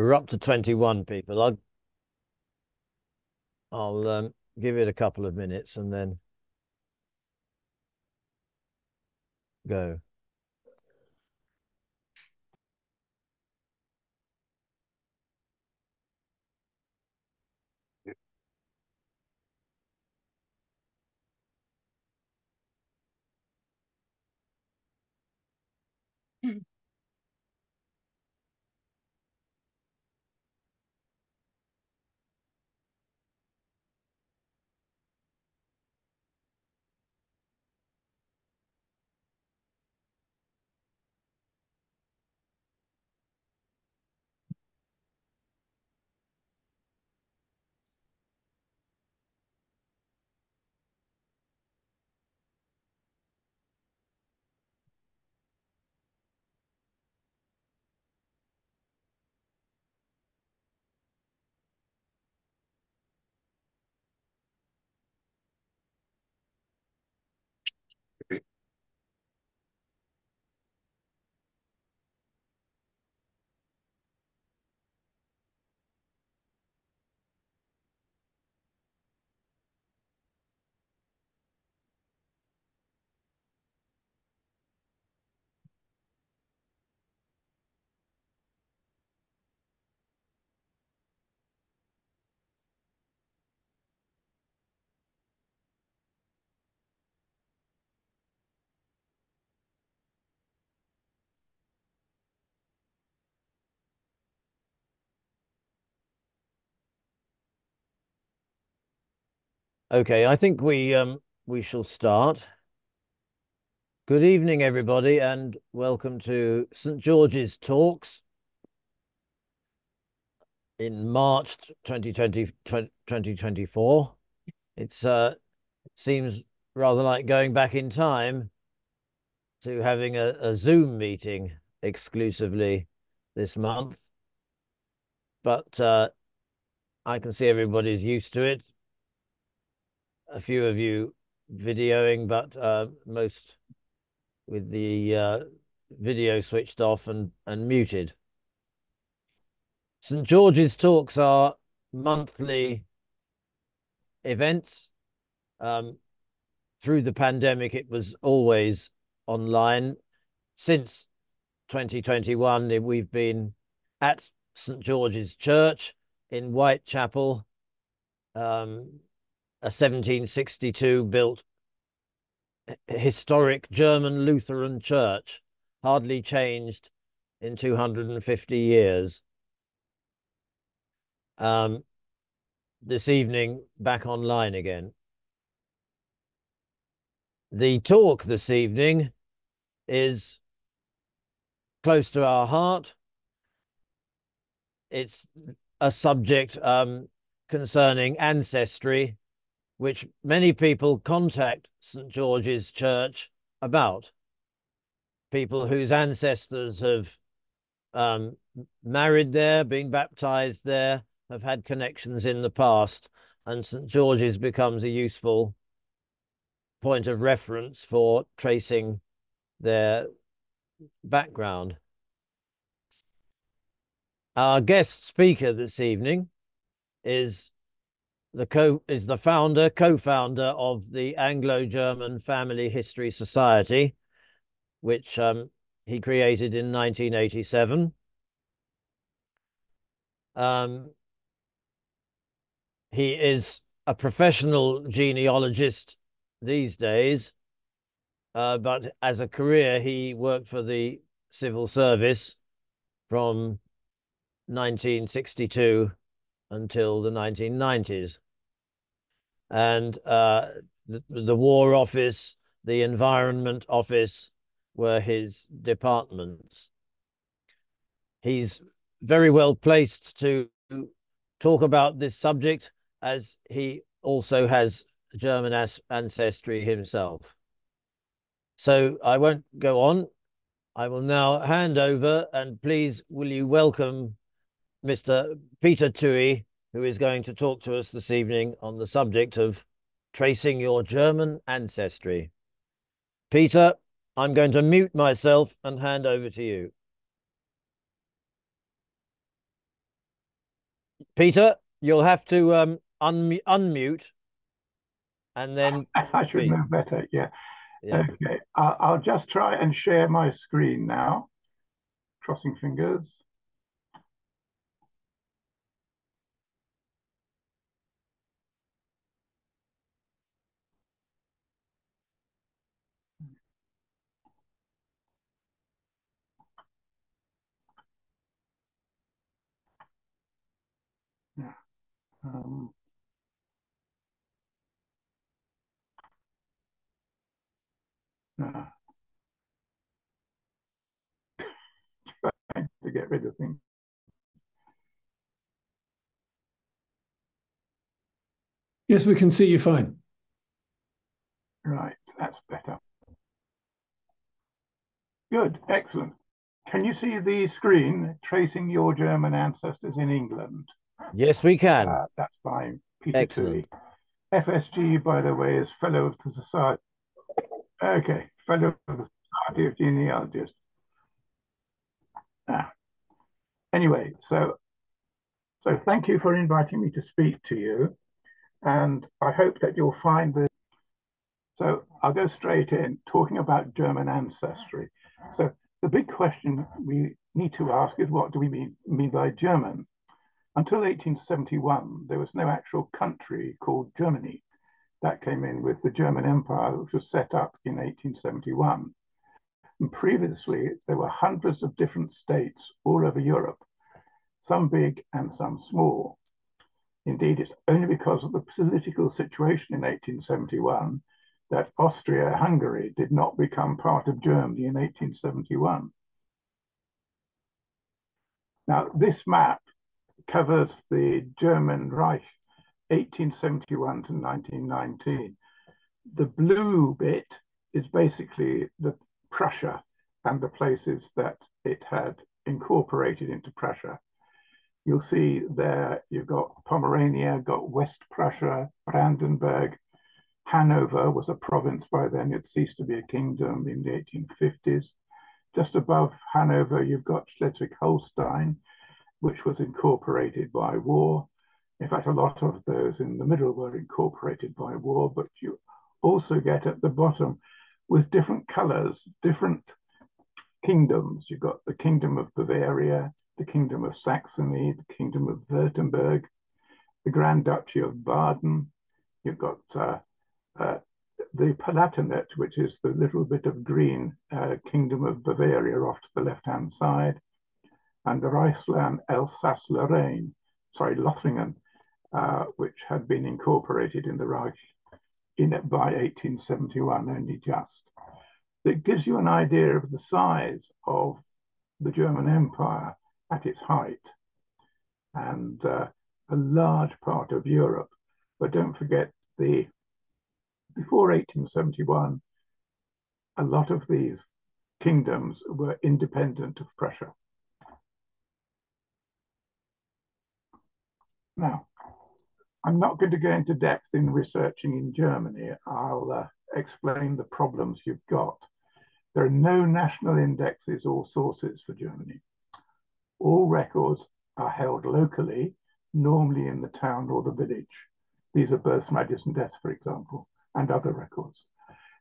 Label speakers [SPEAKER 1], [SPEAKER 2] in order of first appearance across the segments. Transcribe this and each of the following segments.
[SPEAKER 1] We're up to 21 people. I'll give it a couple of minutes and then go. Okay, I think we shall start. Good evening, everybody, and welcome to St. George's Talks in March 2024. It's seems rather like going back in time to having a Zoom meeting exclusively this month. But I can see everybody's used to it. A few of you videoing, but most with the video switched off and muted. St. George's Talks are monthly events. Through the pandemic, it was always online. Since 2021, we've been at St. George's Church in Whitechapel, a 1762 built historic German Lutheran church, hardly changed in 250 years. This evening, back online again. The talk this evening is close to our heart. It's a subject concerning ancestry, which many people contact St. George's Church about. People whose ancestors have married there, been baptized there, have had connections in the past, and St. George's becomes a useful point of reference for tracing their background. Our guest speaker this evening is the co-founder of the Anglo-German Family History Society, which he created in 1987. He is a professional genealogist these days, but as a career, he worked for the civil service from 1962 until the 1990s. And the War Office, the Environment Office were his departments. He's very well placed to talk about this subject, as he also has German ancestry himself. So I won't go on. I will now hand over, and please will you welcome Mr. Peter Towey, who is going to talk to us this evening on the subject of tracing your German ancestry. Peter, I'm going to mute myself and hand over to you. Peter, you'll have to unmute and then
[SPEAKER 2] I should
[SPEAKER 1] speak.
[SPEAKER 2] know better. Yeah.
[SPEAKER 1] Yeah.
[SPEAKER 2] Okay. I'll just try and share my screen now. Crossing fingers. Yeah. Um, uh, to get rid of things.
[SPEAKER 3] Yes, we can see you fine.
[SPEAKER 2] Right. That's better. Good. Excellent. Can you see the screen tracing your German ancestors in England?
[SPEAKER 1] Yes, we can.
[SPEAKER 2] That's by Peter Towey.
[SPEAKER 1] Excellent.
[SPEAKER 2] FSG, by the way, is Fellow of the Society. Okay, Fellow of the Society of Genealogists. Ah. Anyway, so thank you for inviting me to speak to you, and I hope that you'll find this. So I'll go straight in, talking about German ancestry. So the big question we need to ask is, what do we mean by German? Until 1871, there was no actual country called Germany. That came in with the German Empire, which was set up in 1871. And previously, there were hundreds of different states all over Europe, some big and some small. Indeed, it's only because of the political situation in 1871 that Austria-Hungary did not become part of Germany in 1871. Now, this map covers the German Reich 1871 to 1919. The blue bit is basically the Prussia and the places that it had incorporated into Prussia. You'll see there you've got Pomerania, got West Prussia, Brandenburg. Hanover was a province by then, it ceased to be a kingdom in the 1850s. Just above Hanover, you've got Schleswig-Holstein, which was incorporated by war. In fact, a lot of those in the middle were incorporated by war, but you also get at the bottom with different colors, different kingdoms. You've got the Kingdom of Bavaria, the Kingdom of Saxony, the Kingdom of Württemberg, the Grand Duchy of Baden. You've got the Palatinate, which is the little bit of green Kingdom of Bavaria off to the left-hand side, and the Reichsland Alsace-Lorraine, sorry, Lothringen, which had been incorporated in the Reich by 1871, only just. It gives you an idea of the size of the German Empire at its height and a large part of Europe. But don't forget, before 1871, a lot of these kingdoms were independent of Prussia. Now, I'm not going to go into depth in researching in Germany. I'll explain the problems you've got. There are no national indexes or sources for Germany. All records are held locally, normally in the town or the village. These are births, marriages, and deaths, for example, and other records.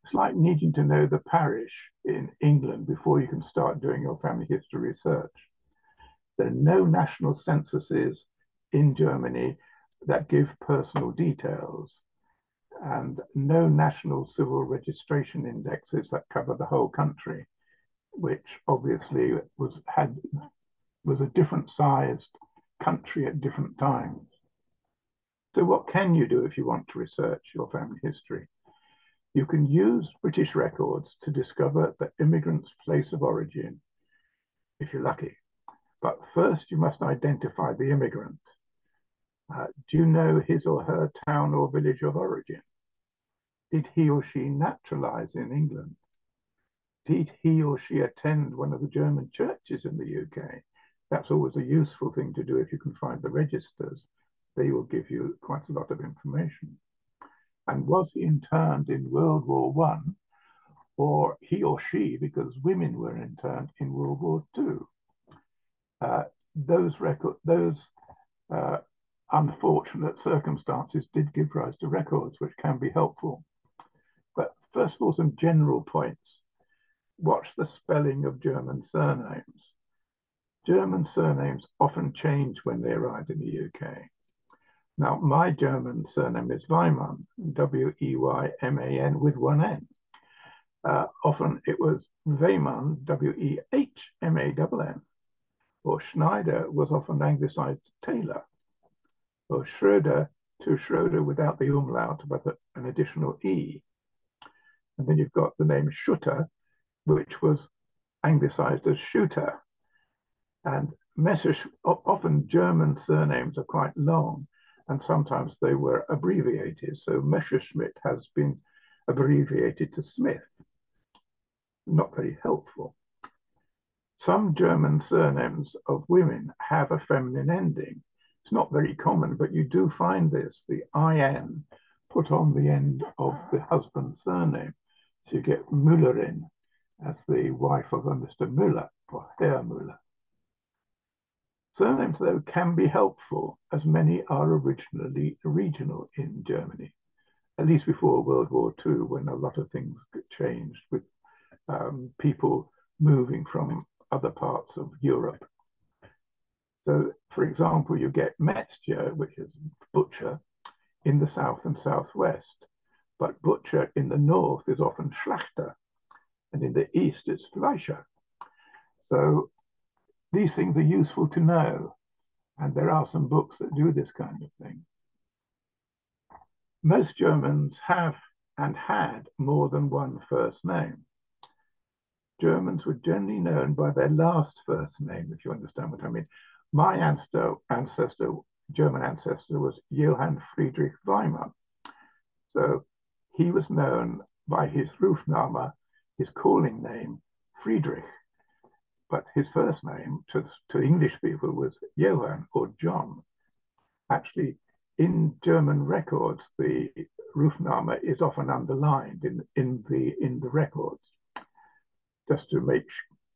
[SPEAKER 2] It's like needing to know the parish in England before you can start doing your family history research. There are no national censuses in Germany that give personal details, and no national civil registration indexes that cover the whole country, which obviously was a different sized country at different times. So what can you do if you want to research your family history? You can use British records to discover the immigrant's place of origin, if you're lucky. But first you must identify the immigrant. Do you know his or her town or village of origin? Did he or she naturalize in England? Did he or she attend one of the German churches in the UK? That's always a useful thing to do if you can find the registers. They will give you quite a lot of information. And was he interned in World War I, or he or she, because women were interned in World War II? Those unfortunate circumstances did give rise to records, which can be helpful. But first of all, some general points. Watch the spelling of German surnames. German surnames often change when they arrive in the UK. Now, my German surname is Weimann, W-E-Y-M-A-N with one N. Often it was Weymann, W-E-H-M-A-N-N. Or Schneider was often anglicized Taylor. Or Schroeder to Schroeder without the umlaut, but an additional E. And then you've got the name Schutter, which was anglicized as Shooter. And often German surnames are quite long, and sometimes they were abbreviated. So Messerschmitt has been abbreviated to Smith. Not very helpful. Some German surnames of women have a feminine ending. It's not very common, but you do find this, the IN put on the end of the husband's surname. So you get Müllerin as the wife of a Mr. Müller or Herr Müller. Surnames, though, can be helpful, as many are originally regional in Germany, at least before World War II, when a lot of things changed with people moving from other parts of Europe. So, for example, you get Metzger, which is butcher, in the south and southwest, but butcher in the north is often Schlachter, and in the east it's Fleischer. So these things are useful to know, and there are some books that do this kind of thing. Most Germans have and had more than one first name. Germans were generally known by their last first name, if you understand what I mean. My German ancestor, was Johann Friedrich Weimann. So he was known by his Rufname, his calling name, Friedrich. But his first name to English people was Johann or John. Actually, in German records, the Rufname is often underlined in the records, just to make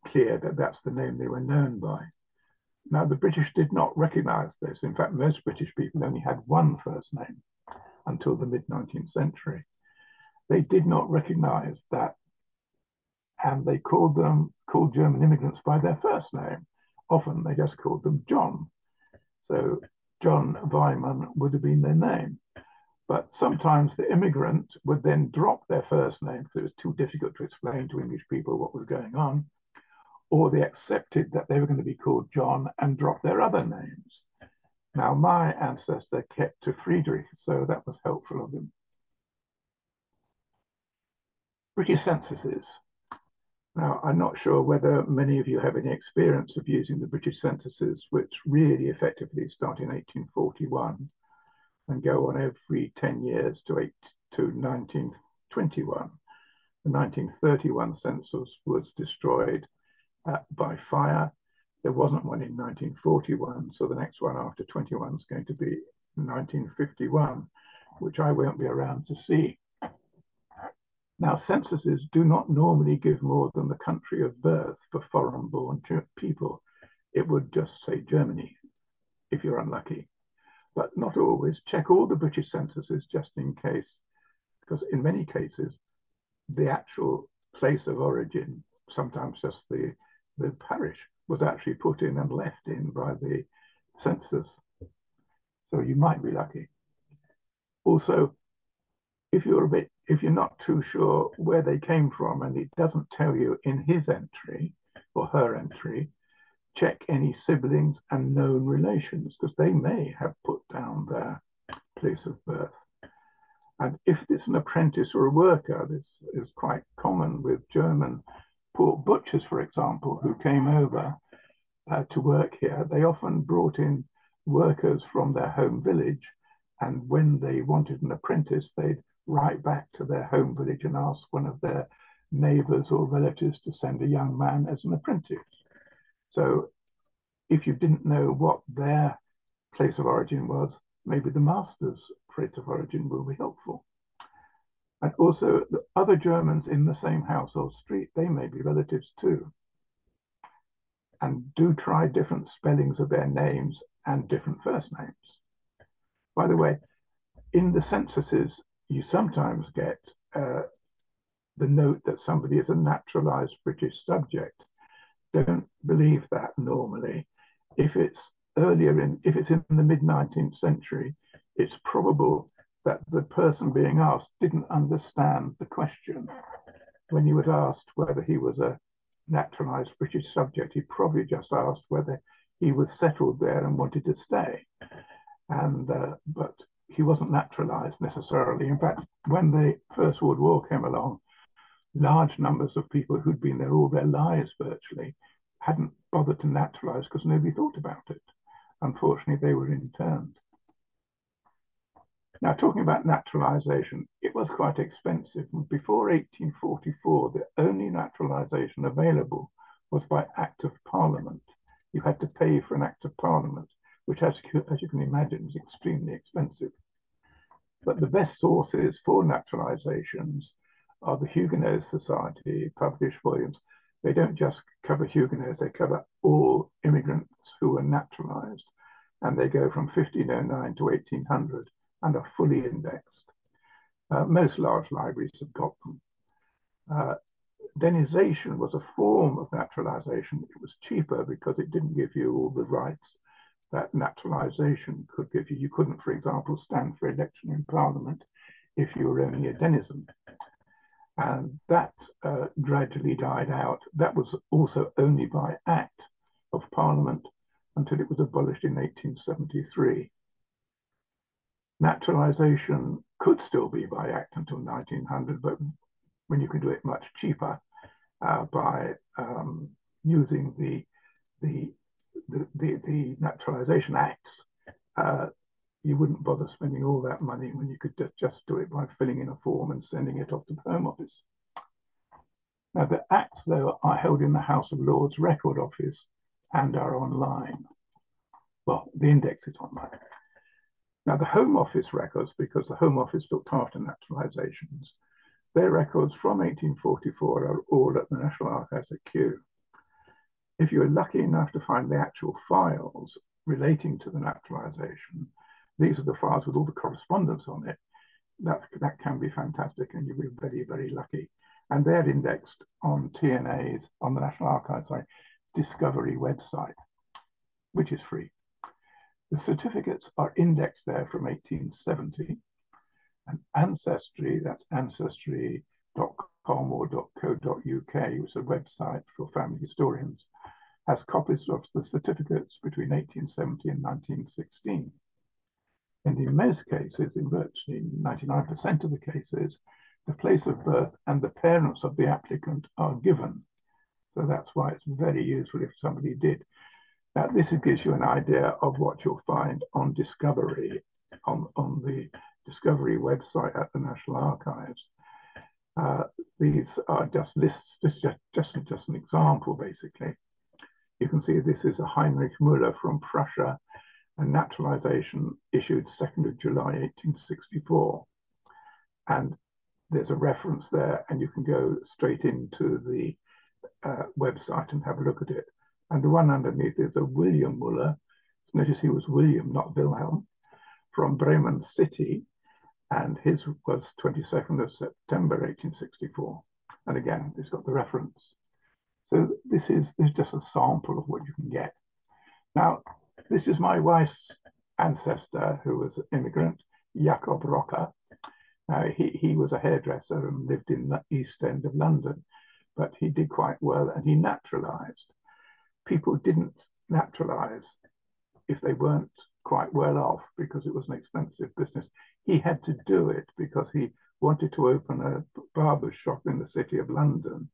[SPEAKER 2] clear that that's the name they were known by. Now, the British did not recognize this. In fact, most British people only had one first name until the mid-19th century. They did not recognize that, and they called German immigrants by their first name. Often they just called them John. So John Weimann would have been their name. But sometimes the immigrant would then drop their first name because it was too difficult to explain to English people what was going on, or they accepted that they were going to be called John and dropped their other names. Now, my ancestor kept to Friedrich, so that was helpful of him. British censuses. Now, I'm not sure whether many of you have any experience of using the British censuses, which really effectively start in 1841 and go on every 10 years to 1921. The 1931 census was destroyed by fire. There wasn't one in 1941, so the next one after 21 is going to be 1951, which I won't be around to see. Now, censuses do not normally give more than the country of birth for foreign-born people. It would just say Germany, if you're unlucky. But not always. Check all the British censuses just in case, because in many cases, the actual place of origin, sometimes just the parish, was actually put in and left in by the census. So you might be lucky. Also, if you're not too sure where they came from and it doesn't tell you in his entry or her entry, check any siblings and known relations, because they may have put down their place of birth. And if it's an apprentice or a worker, this is quite common with German pork butchers, for example, who came over to work here. They often brought in workers from their home village, and when they wanted an apprentice, they'd write back to their home village and ask one of their neighbors or relatives to send a young man as an apprentice. So if you didn't know what their place of origin was, maybe the master's place of origin will be helpful. And also the other Germans in the same house or street, they may be relatives too. And do try different spellings of their names and different first names. By the way, in the censuses, you sometimes get the note that somebody is a naturalized British subject. Don't believe that normally. If it's if it's in the mid-19th century, it's probable that the person being asked didn't understand the question. When he was asked whether he was a naturalized British subject, he probably just asked whether he was settled there and wanted to stay. And but he wasn't naturalized necessarily. In fact, when the First World War came along, large numbers of people who'd been there all their lives virtually hadn't bothered to naturalize because nobody thought about it. Unfortunately, they were interned. Now, talking about naturalization, it was quite expensive. Before 1844, the only naturalization available was by Act of Parliament. You had to pay for an Act of Parliament, which, as you can imagine, is extremely expensive. But the best sources for naturalizations are the Huguenot Society published volumes. They don't just cover Huguenots, they cover all immigrants who were naturalized. And they go from 1509 to 1800 and are fully indexed. Most large libraries have got them. Denization was a form of naturalization. It was cheaper because it didn't give you all the rights that naturalization could give you. You couldn't, for example, stand for election in Parliament if you were only a denizen. And that gradually died out. That was also only by Act of Parliament until it was abolished in 1873. Naturalization could still be by Act until 1900, but when you can do it much cheaper by using the Naturalization Acts, you wouldn't bother spending all that money when you could just do it by filling in a form and sending it off to the Home Office. Now, the Acts, though, are held in the House of Lords Record Office and are online. Well, the index is online. Now, the Home Office records, because the Home Office looked after naturalizations, their records from 1844 are all at the National Archives at Kew. If you're lucky enough to find the actual files relating to the naturalization, these are the files with all the correspondence on it. That can be fantastic, and you'll be very, very lucky. And they're indexed on TNA's, on the National Archives, Discovery website, which is free. The certificates are indexed there from 1870, and Ancestry, that's ancestry.com or .co.uk, which is a website for family historians, has copies of the certificates between 1870 and 1916. And in most cases, in virtually 99% of the cases, the place of birth and the parents of the applicant are given. So that's why it's very useful if somebody did. Now, this gives you an idea of what you'll find on Discovery, on the Discovery website at the National Archives. These are just lists, just an example, basically. You can see this is a Heinrich Müller from Prussia, a naturalization issued 2nd of July, 1864. And there's a reference there, and you can go straight into the website and have a look at it. And the one underneath is a William Müller. Notice he was William, not Wilhelm, from Bremen City, and his was 22nd of September, 1864. And again, it's got the reference. So this is just a sample of what you can get. Now, this is my wife's ancestor who was an immigrant, Jacob Rocker. He was a hairdresser and lived in the East End of London, but he did quite well and he naturalized. People didn't naturalize if they weren't quite well off because it was an expensive business. He had to do it because he wanted to open a barber's shop in the City of London.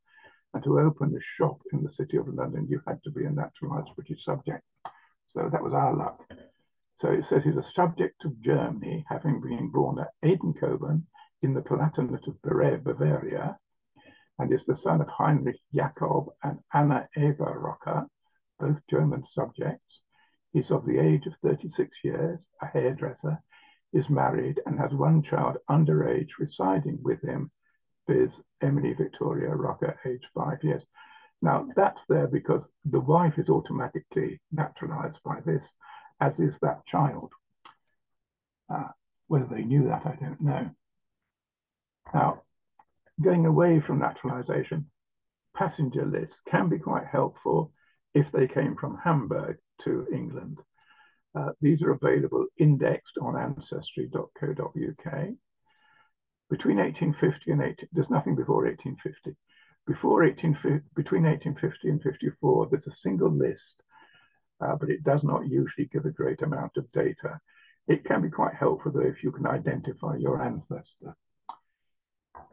[SPEAKER 2] And to open a shop in the City of London, you had to be a naturalized British subject. So that was our luck. So it says he's a subject of Germany, having been born at Edenkoben in the Palatinate of Bavaria, and is the son of Heinrich Jakob and Anna Eva Rocker, both German subjects. He's of the age of 36 years, a hairdresser, is married and has one child underage residing with him, viz. Emily Victoria Rocker, age 5 years. Now that's there because the wife is automatically naturalized by this, as is that child. Whether they knew that, I don't know. Now, going away from naturalization, passenger lists can be quite helpful if they came from Hamburg to England. These are available indexed on ancestry.co.uk. Between 1850 and there's nothing before 1850. Between 1850 and 54, there's a single list, but it does not usually give a great amount of data. It can be quite helpful, though, if you can identify your ancestor.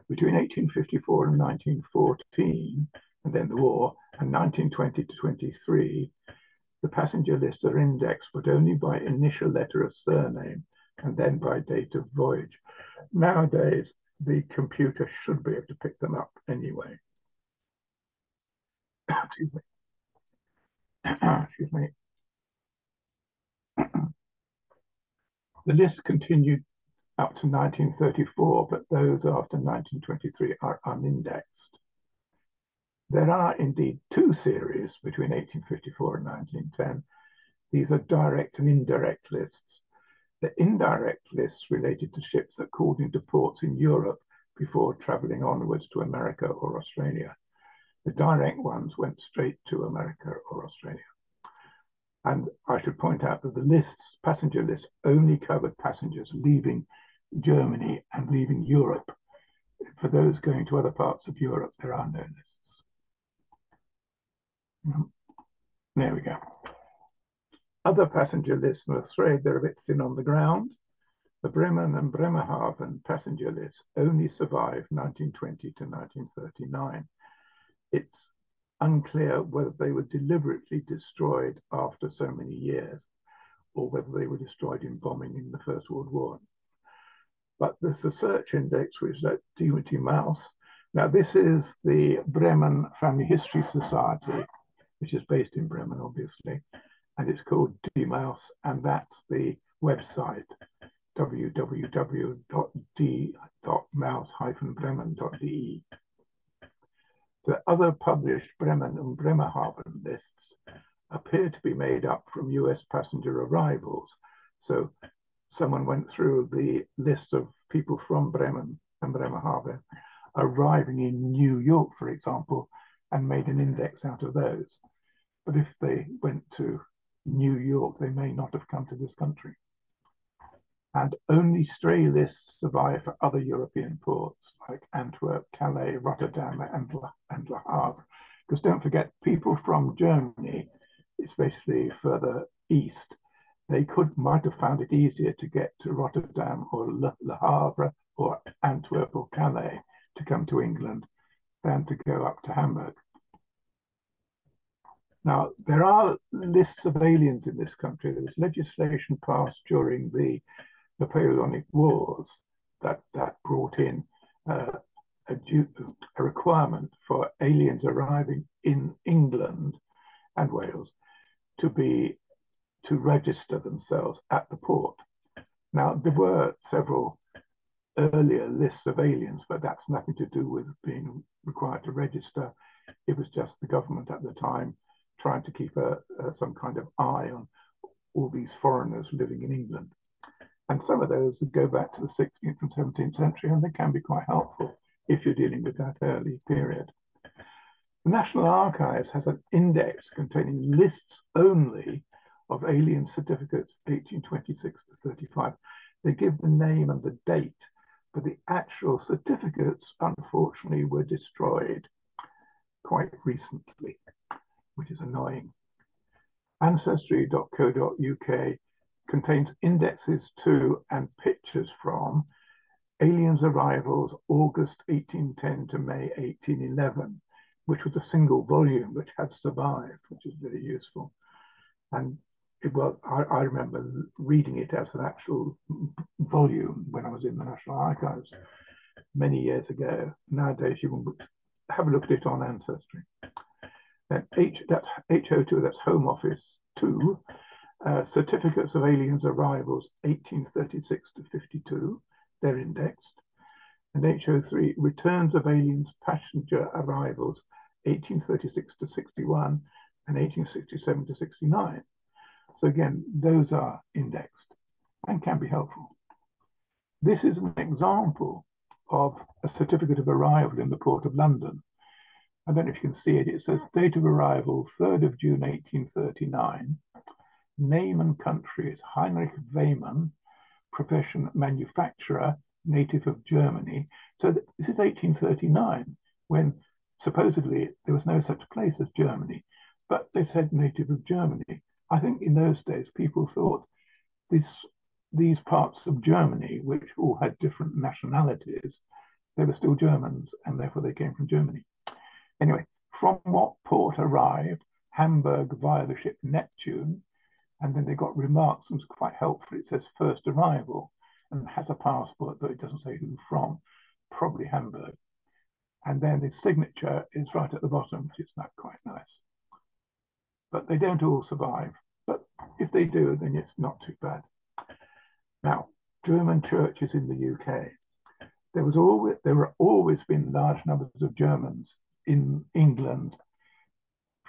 [SPEAKER 2] Between 1854 and 1914, and then the war, and 1920 to 23, the passenger lists are indexed, but only by initial letter of surname and then by date of voyage. Nowadays, the computer should be able to pick them up anyway. Excuse me. Excuse me. The list continued up to 1934, but those after 1923 are unindexed. There are indeed two series between 1854 and 1910. These are direct and indirect lists. The indirect lists related to ships that called into ports in Europe before traveling onwards to America or Australia. The direct ones went straight to America or Australia. And I should point out that the lists, passenger lists, only covered passengers leaving Germany and leaving Europe. For those going to other parts of Europe, there are no lists. There we go. Other passenger lists, I'm afraid they're a bit thin on the ground. The Bremen and Bremerhaven passenger lists only survived 1920 to 1939. It's unclear whether they were deliberately destroyed after so many years or whether they were destroyed in bombing in the First World War. But there's a search index which is at Towey Mouse. Now, this is the Bremen Family History Society, which is based in Bremen, obviously, and it's called D-Mouse, and that's the website, www.d.mouse-bremen.de. The other published Bremen and Bremerhaven lists appear to be made up from US passenger arrivals. So someone went through the list of people from Bremen and Bremerhaven arriving in New York, for example, and made an index out of those. But if they went to New York, they may not have come to this country. And only stray lists survive for other European ports like Antwerp, Calais, Rotterdam, and Le Havre. Because don't forget, people from Germany, especially further east, they might have found it easier to get to Rotterdam or Le Havre or Antwerp or Calais to come to England than to go up to Hamburg. Now, there are lists of aliens in this country. There was legislation passed during the Napoleonic Wars that brought in a requirement for aliens arriving in England and Wales to register themselves at the port. Now, there were several earlier lists of aliens, but that's nothing to do with being required to register. It was just the government at the time trying to keep some kind of eye on all these foreigners living in England. And some of those go back to the 16th and 17th century, and they can be quite helpful if you're dealing with that early period. The National Archives has an index containing lists only of alien certificates 1826 to 35. They give the name and the date, but the actual certificates, unfortunately, were destroyed quite recently, which is annoying. Ancestry.co.uk contains indexes to and pictures from aliens' arrivals August 1810 to May 1811, which was a single volume which had survived, which is very useful. And I remember reading it as an actual volume when I was in the National Archives many years ago. Nowadays, you can have a look at it on Ancestry. Then that's H02, that's Home Office 2, certificates of aliens' arrivals 1836 to 52, they're indexed. And H03, returns of aliens' passenger arrivals 1836 to 61 and 1867 to 69. So again, those are indexed and can be helpful. This is an example of a certificate of arrival in the Port of London. I don't know if you can see it. It says date of arrival, 3rd of June, 1839. Name and country is Heinrich Weymann, profession manufacturer, native of Germany. So this is 1839, when supposedly there was no such place as Germany, but they said native of Germany. I think in those days people thought these parts of Germany, which all had different nationalities, they were still Germans, and therefore they came from Germany. Anyway, from what port arrived? Hamburg via the ship Neptune. And then they got remarks, and it's quite helpful. It says first arrival and has a passport, but it doesn't say who from, probably Hamburg. And then the signature is right at the bottom, which is not quite nice. But they don't all survive. But if they do, then it's not too bad. Now, German churches in the UK. There were always been large numbers of Germans in England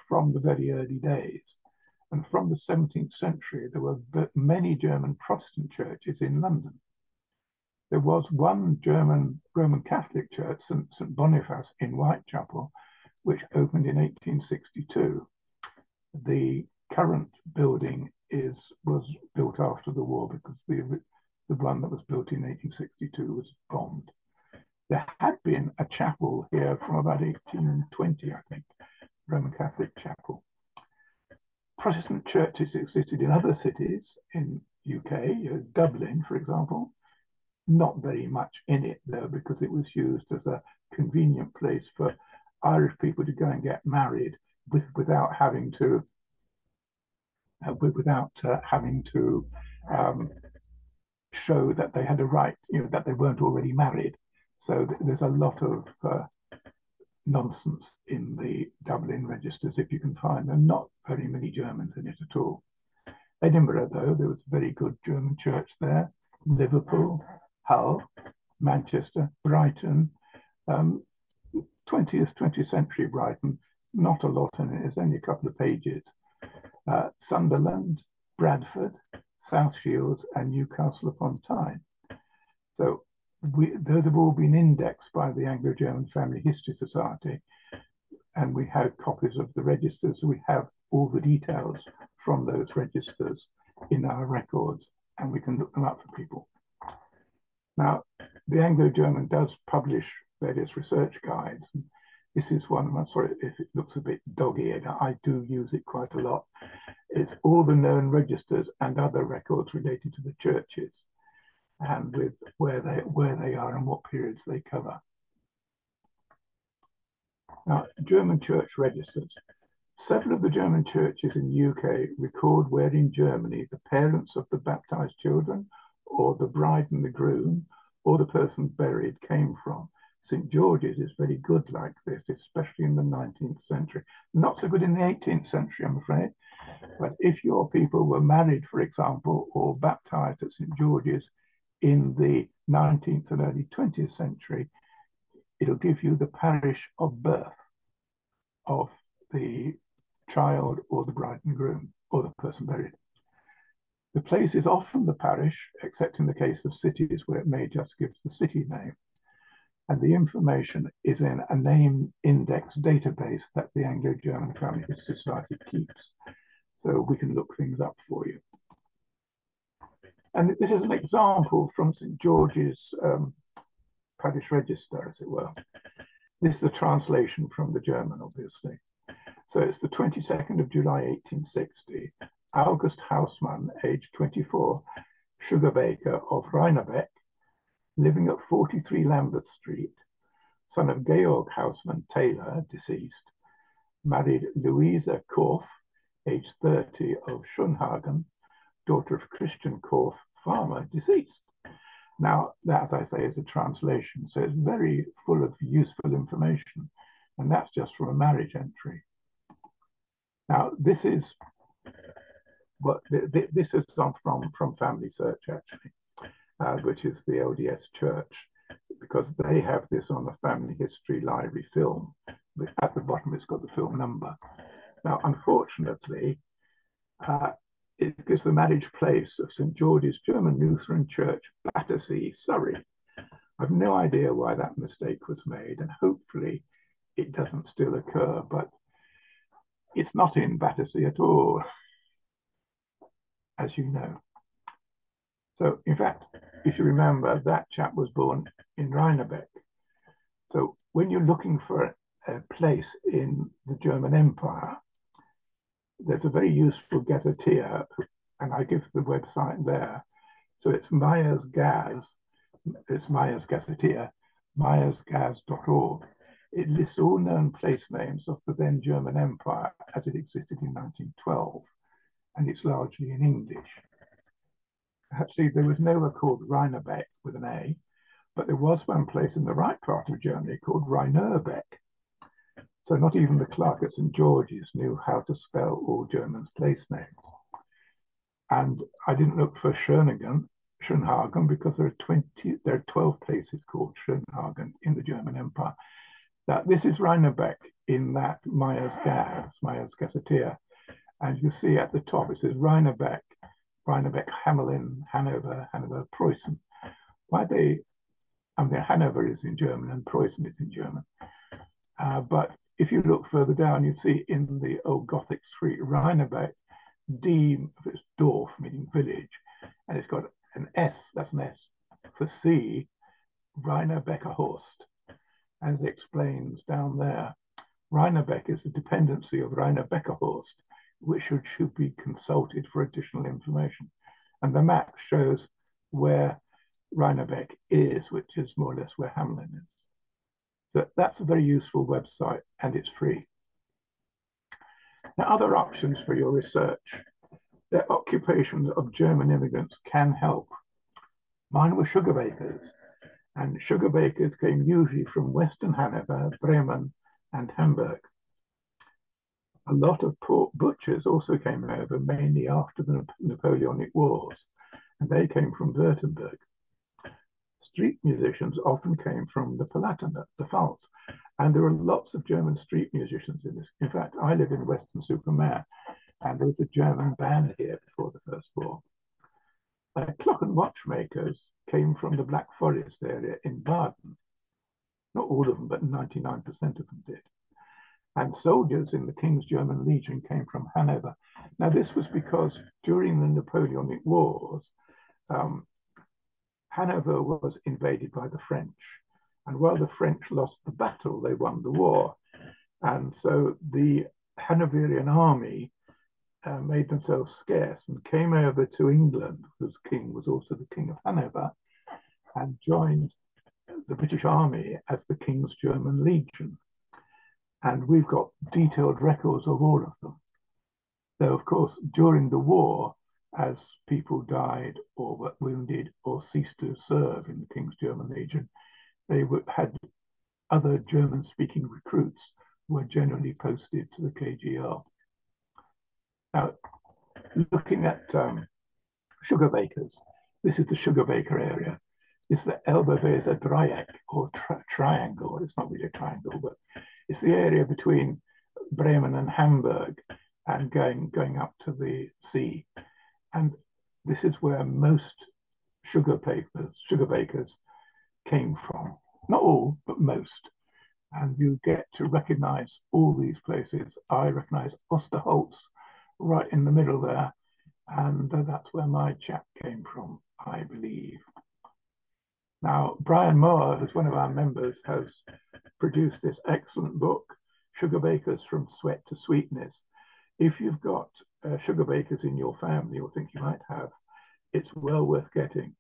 [SPEAKER 2] from the very early days. And from the 17th century, there were many German Protestant churches in London. There was one German Roman Catholic church, St. Boniface in Whitechapel, which opened in 1862. The current building was built after the war because the one that was built in 1862 was bombed. There had been a chapel here from about 1820, I think, Roman Catholic chapel. Protestant churches existed in other cities in UK, Dublin, for example. Not very much in it, though, because it was used as a convenient place for Irish people to go and get married without having to show that they had a right, that they weren't already married. So there's a lot of nonsense in the Dublin registers, if you can find them. Not very many Germans in it at all. Edinburgh, though, there was a very good German church there. Liverpool, Hull, Manchester, Brighton, 20th century Brighton, not a lot in it, it's only a couple of pages. Sunderland, Bradford, South Shields, and Newcastle upon Tyne. So those have all been indexed by the Anglo-German Family History Society, and we have copies of the registers. We have all the details from those registers in our records, and we can look them up for people. Now, the Anglo-German does publish various research guides. This is one, I'm sorry if it looks a bit dog-eared, I do use it quite a lot. It's all the known registers and other records related to the churches, and with where they are and what periods they cover. Now, German church registers. Several of the German churches in the UK record where in Germany the parents of the baptized children, or the bride and the groom, or the person buried came from. St. George's is very good like this, especially in the 19th century. Not so good in the 18th century, I'm afraid. But if your people were married, for example, or baptized at St. George's in the 19th and early 20th century, it'll give you the parish of birth of the child or the bride and groom or the person buried. The place is often the parish, except in the case of cities where it may just give the city name. And the information is in a name index database that the Anglo-German Family History Society keeps. So we can look things up for you. And this is an example from St. George's parish register, as it were. This is a translation from the German, obviously. So it's the 22nd of July, 1860. August Hausmann, aged 24, sugar baker of Rheinebeck, living at 43 Lambeth Street, son of Georg Hausmann, tailor, deceased, married Louisa Korff, aged 30, of Schönhagen, daughter of Christian Korff, farmer, deceased. Now, that, as I say, is a translation, so it's very full of useful information, and that's just from a marriage entry. Now, this is what this is from Family Search, actually, which is the LDS Church, because they have this on the Family History Library film. At the bottom, it's got the film number. Now, unfortunately, it gives the marriage place of St. George's German Lutheran Church, Battersea, Surrey. I've no idea why that mistake was made, and hopefully it doesn't still occur, but it's not in Battersea at all, as you know. So, in fact, if you remember, that chap was born in Rheinebeck. So when you're looking for a place in the German Empire, there's a very useful gazetteer, and I give the website there. So it's Meyer's Gaz, it's Meyer's Gazetteer, meyersgaz.org. It lists all known place names of the then German Empire as it existed in 1912, and it's largely in English. Actually, there was nowhere called Rheinebeck with an A, but there was one place in the right part of Germany called Rheinerbeck. So not even the clerk at St. George's knew how to spell all Germans' place names. And I didn't look for Schönhagen, because there are 12 places called Schönhagen in the German Empire. Now, this is Rheinerbeck in that Meyer's Gazetteer. And you see at the top, it says Rheinerbeck, Hamelin, Hanover, Preußen. Hanover is in German and Preußen is in German. But if you look further down, you see in the old Gothic street, Rheinerbeck, D, it's Dorf, meaning village, and it's got an S, that's an S, for C, Rheinerbecker Horst. As it explains down there, Rheinerbeck is a dependency of Rheinerbecker Horst, which should be consulted for additional information. And the map shows where Rheinerbeck is, which is more or less where Hamelin is. So that's a very useful website, and it's free. Now, other options for your research, the occupations of German immigrants can help. Mine were sugar bakers, and sugar bakers came usually from Western Hanover, Bremen, and Hamburg. A lot of pork butchers also came over, mainly after the Napoleonic Wars, and they came from Württemberg. Street musicians often came from the Palatinate, the Pfalz, and there are lots of German street musicians in this. In fact, I live in Western-super-Mare, and there was a German band here before the First War. Clock and watchmakers came from the Black Forest area in Baden. Not all of them, but 99% of them did. And soldiers in the King's German Legion came from Hanover. Now, this was because during the Napoleonic Wars, Hanover was invaded by the French. And while the French lost the battle, they won the war. And so the Hanoverian army made themselves scarce and came over to England, whose king was also the King of Hanover, and joined the British Army as the King's German Legion. And we've got detailed records of all of them. Though, of course, during the war, as people died or were wounded or ceased to serve in the King's German Legion, they had other German-speaking recruits who were generally posted to the KGL. Now, looking at sugar bakers, this is the sugar baker area. This is the Elberweser Dreieck, or triangle. It's not really a triangle, but it's the area between Bremen and Hamburg and going up to the sea. And this is where most sugar bakers came from. Not all, but most. And you get to recognize all these places. I recognize Osterholz right in the middle there. And that's where my chap came from, I believe. Now, Brian Moore, who's one of our members, has produced this excellent book, Sugar Bakers from Sweat to Sweetness. If you've got sugar bakers in your family or think you might have, it's well worth getting.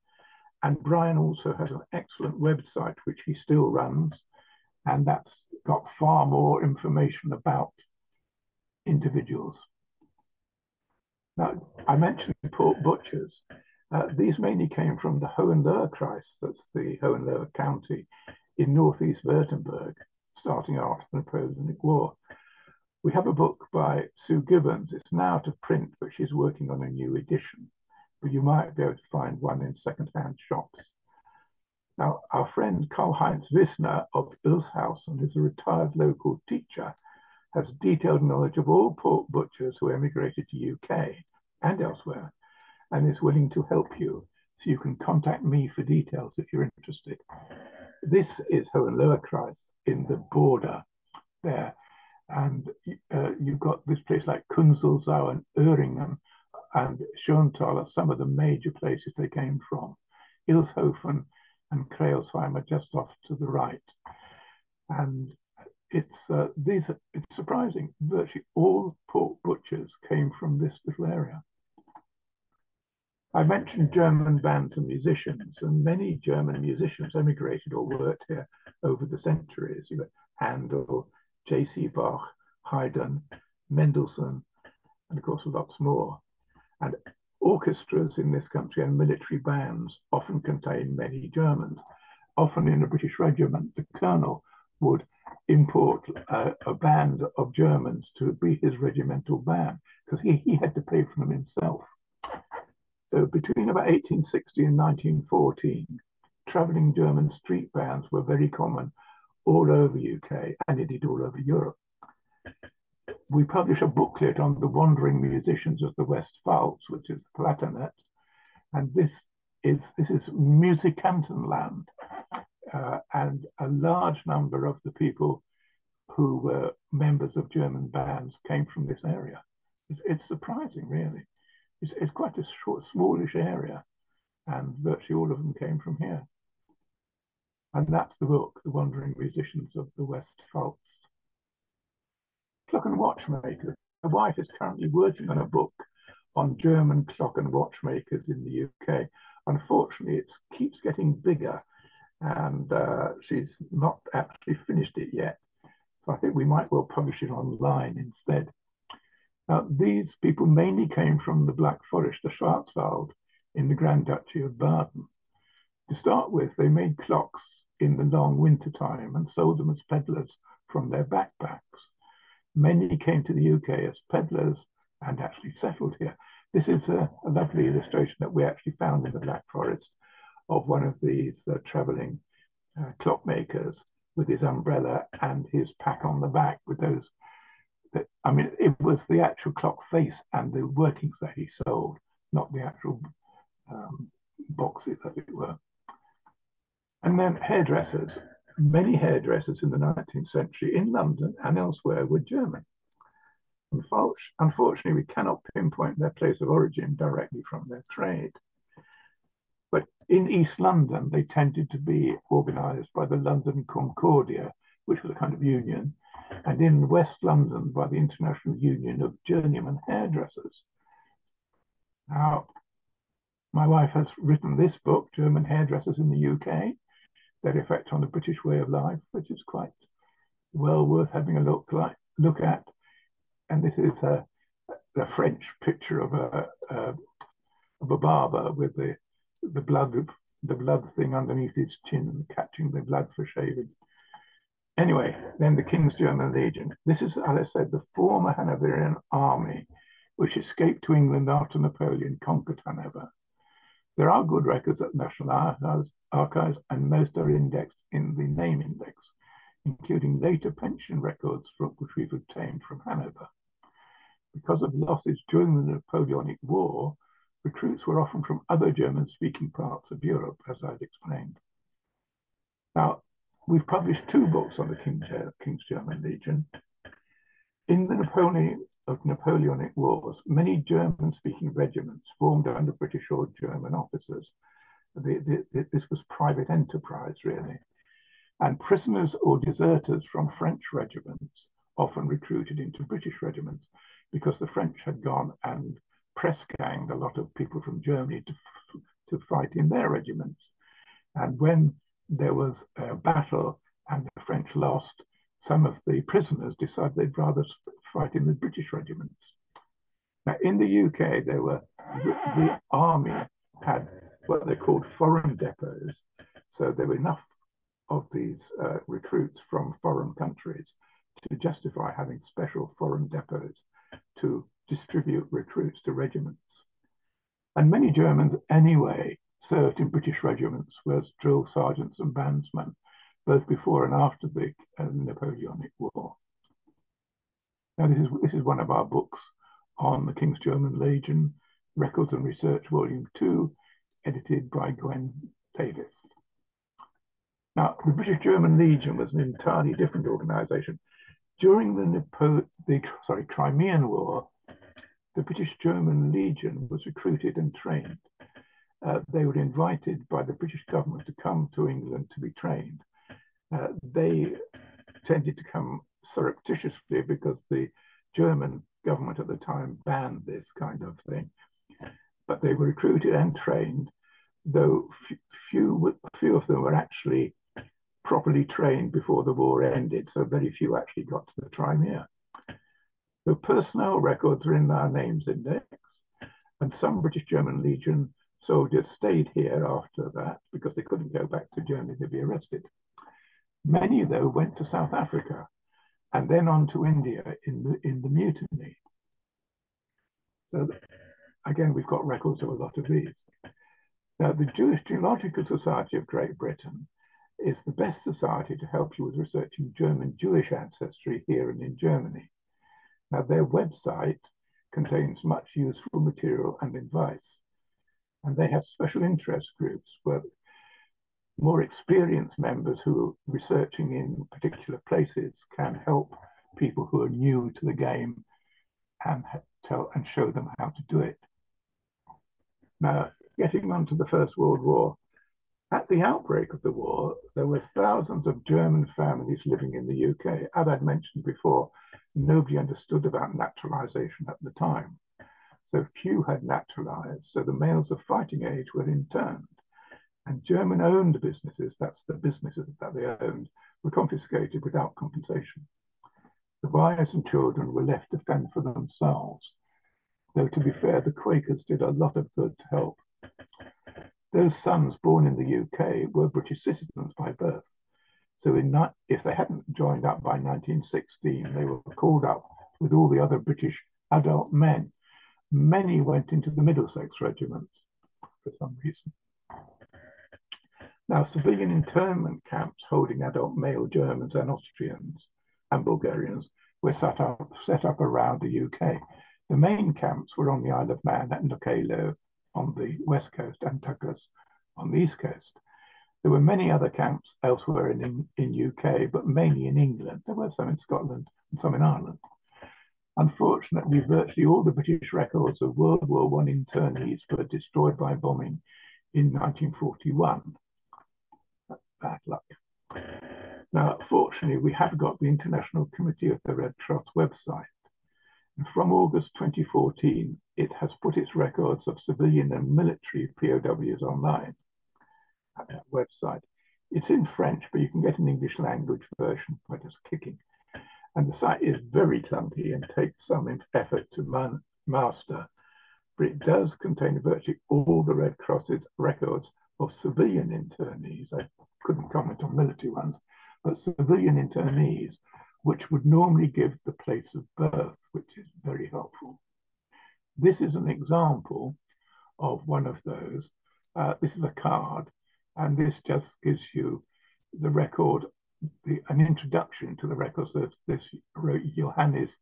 [SPEAKER 2] And Brian also has an excellent website, which he still runs, and that's got far more information about individuals. Now, I mentioned pork butchers. These mainly came from the Hohenlohe-Kreis, that's the Hohenlohe County in northeast Württemberg, starting after the Napoleonic War. We have a book by Sue Gibbons. It's now out of print, but she's working on a new edition. But you might be able to find one in second-hand shops. Now, our friend Karl-Heinz Wissner of Ilshausen, who's a retired local teacher, has detailed knowledge of all pork butchers who emigrated to UK and elsewhere, and is willing to help you. So you can contact me for details if you're interested. This is Hohenlohe-Kreis in the border there. And you've got this place like Kunzelsau and Öhringen and Schöntal are some of the major places they came from. Ilshofen and Kreilsheim are just off to the right. And it's surprising. Virtually all pork butchers came from this little area. I mentioned German bands and musicians, and many German musicians emigrated or worked here over the centuries. You got Handel, J.C. Bach, Haydn, Mendelssohn, and of course lots more. And orchestras in this country and military bands often contain many Germans. Often in a British regiment, the colonel would import a band of Germans to be his regimental band because he had to pay for them himself. So between about 1860 and 1914, travelling German street bands were very common all over UK and indeed all over Europe. We publish a booklet on the wandering musicians of the Westpfalz, which is the Palatinate, and this is Musikantenland, and a large number of the people who were members of German bands came from this area. It's surprising, really. It's quite a smallish area, and virtually all of them came from here. And that's the book, The Wandering Musicians of the Westpfalz. Clock and watchmakers. My wife is currently working on a book on German clock and watchmakers in the UK. Unfortunately, it keeps getting bigger, and she's not actually finished it yet. So I think we might well publish it online instead. Now, these people mainly came from the Black Forest, the Schwarzwald, in the Grand Duchy of Baden. To start with, they made clocks in the long winter time and sold them as peddlers from their backpacks. Many came to the UK as peddlers and actually settled here. This is a lovely illustration that we actually found in the Black Forest of one of these travelling clockmakers with his umbrella and his pack on the back with those. I mean, it was the actual clock face and the workings that he sold, not the actual boxes, as it were. And then hairdressers. Many hairdressers in the 19th century in London and elsewhere were German. Unfortunately, we cannot pinpoint their place of origin directly from their trade. But in East London, they tended to be organised by the London Concordia, which was a kind of union, and in West London by the International Union of Journeyman Hairdressers. Now, my wife has written this book, German Hairdressers in the UK, Their Effect on the British Way of Life, which is quite well worth having a look at. And this is a French picture of a barber with the blood thing underneath his chin, catching the blood for shaving. Anyway, then the King's German Legion. This is, as I said, the former Hanoverian army, which escaped to England after Napoleon conquered Hanover. There are good records at National Archives, and most are indexed in the name index, including later pension records which we've obtained from Hanover. Because of losses during the Napoleonic War, recruits were often from other German-speaking parts of Europe, as I've explained. Now, we've published two books on the King's German Legion. In the Napoleonic Wars, many German-speaking regiments formed under British or German officers. This was private enterprise, really. And prisoners or deserters from French regiments often recruited into British regiments because the French had gone and press-ganged a lot of people from Germany to fight in their regiments. And when there was a battle and the French lost, some of the prisoners decided they'd rather fight in the British regiments. Now, in the UK, the army had what they called foreign depots. So there were enough of these recruits from foreign countries to justify having special foreign depots to distribute recruits to regiments. And many Germans anyway served in British regiments as drill sergeants and bandsmen, both before and after the Napoleonic War. Now, this is one of our books on the King's German Legion, Records and Research, Volume 2, edited by Gwen Davis. Now, the British German Legion was an entirely different organisation. During the Crimean War, the British German Legion was recruited and trained. They were invited by the British government to come to England to be trained. They tended to come surreptitiously because the German government at the time banned this kind of thing. But they were recruited and trained, though few of them were actually properly trained before the war ended, so very few actually got to the Crimea. The personnel records are in our names index, and some British German Legion soldiers stayed here after that because they couldn't go back to Germany to be arrested. Many, though, went to South Africa and then on to India in the mutiny. So again, we've got records of a lot of these. Now, the Jewish Geological Society of Great Britain is the best society to help you with researching German Jewish ancestry here and in Germany. Now, their website contains much useful material and advice, and they have special interest groups where more experienced members who are researching in particular places can help people who are new to the game and tell and show them how to do it. Now, getting on to the First World War, at the outbreak of the war, there were thousands of German families living in the UK. As I'd mentioned before, nobody understood about naturalization at the time. So few had naturalized, so the males of fighting age were interned. And German-owned businesses, that's the businesses that they owned, were confiscated without compensation. The wives and children were left to fend for themselves, though to be fair, the Quakers did a lot of good to help. Those sons born in the UK were British citizens by birth. So if they hadn't joined up by 1916, they were called up with all the other British adult men. Many went into the Middlesex regiments for some reason. Now, civilian internment camps holding adult male Germans and Austrians and Bulgarians were set up around the UK. The main camps were on the Isle of Man at Nokelo on the west coast and Douglas on the east coast. There were many other camps elsewhere in UK, but mainly in England. There were some in Scotland and some in Ireland. Unfortunately, virtually all the British records of World War I internees were destroyed by bombing in 1941. That's bad luck. Now, fortunately, we have got the International Committee of the Red Cross website. And from August 2014, it has put its records of civilian and military POWs online at that website. It's in French, but you can get an English language version by just clicking. And the site is very clunky and takes some effort to master, but it does contain virtually all the Red Cross's records of civilian internees. I couldn't comment on military ones, but civilian internees, which would normally give the place of birth, which is very helpful. This is an example of one of those. This is a card, and this just gives you the record, an introduction to the records of this wrote Johannes